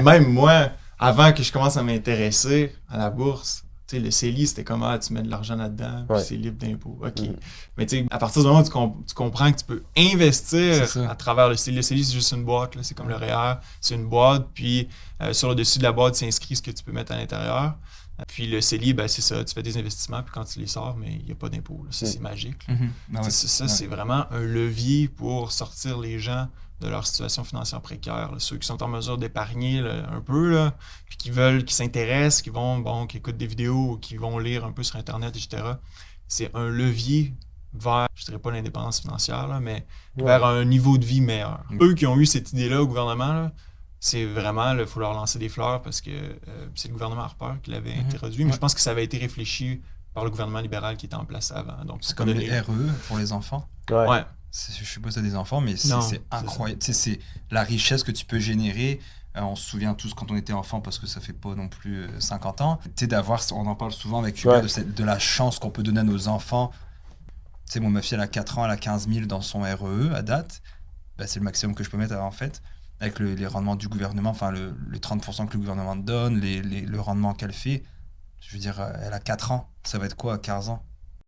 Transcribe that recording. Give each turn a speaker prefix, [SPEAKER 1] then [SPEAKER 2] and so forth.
[SPEAKER 1] Même moi, avant que je commence à m'intéresser à la bourse, tu sais, le CELI, c'était comme, tu mets de l'argent là-dedans, puis
[SPEAKER 2] Ouais.
[SPEAKER 1] c'est libre d'impôt. OK.
[SPEAKER 2] Mhm.
[SPEAKER 1] Mais tu sais, à partir du moment où tu comprends que tu peux
[SPEAKER 3] C'est
[SPEAKER 1] investir
[SPEAKER 3] ça.
[SPEAKER 1] à travers le CELI, c'est juste une boîte, là, c'est comme le REER, c'est une boîte, puis sur le dessus de la boîte, c'est inscrit ce que tu peux mettre à l'intérieur. Puis le CELI, ben, c'est ça, tu fais des investissements, puis quand tu les sors, mais il n'y a pas d'impôt. Là. Ça, c'est magique. Là.
[SPEAKER 3] Ah ouais.
[SPEAKER 1] Ça,
[SPEAKER 3] Ouais.
[SPEAKER 1] c'est vraiment un levier pour sortir les gens de leur situation financière précaire. Là. Ceux qui sont en mesure d'épargner là, un peu, là, puis qui s'intéressent, qui écoutent des vidéos, qui vont lire un peu sur Internet, etc. C'est un levier vers, je dirais pas l'indépendance financière, là, mais
[SPEAKER 2] Ouais.
[SPEAKER 1] vers un niveau de vie meilleur.
[SPEAKER 3] Mm.
[SPEAKER 1] Eux qui ont eu cette idée-là au gouvernement, là, c'est vraiment, il faut leur lancer des fleurs parce que c'est le gouvernement Harper qui l'avait introduit, mais
[SPEAKER 3] Ouais.
[SPEAKER 1] je pense que ça avait été réfléchi par le gouvernement libéral qui était en place avant. Donc,
[SPEAKER 3] C'est
[SPEAKER 1] pas
[SPEAKER 3] comme les
[SPEAKER 1] donné...
[SPEAKER 3] RE pour les enfants.
[SPEAKER 2] Ouais.
[SPEAKER 1] Ouais.
[SPEAKER 3] Je suppose que tu as des enfants, mais
[SPEAKER 1] Non,
[SPEAKER 3] c'est incroyable. C'est la richesse que tu peux générer. On se souvient tous quand on était enfant, parce que ça fait pas non plus 50 ans. Tu sais, d'avoir, on en parle souvent avec Hubert,
[SPEAKER 2] Ouais.
[SPEAKER 3] de la chance qu'on peut donner à nos enfants. Tu sais, ma fille, elle a 4 ans, elle a 15 000 dans son REE à date. Bah, c'est le maximum que je peux mettre en fait. Avec les rendements du gouvernement, enfin les 30% que le gouvernement te donne, le rendement qu'elle fait. Je veux dire, elle a 4 ans. Ça va être quoi à 15 ans?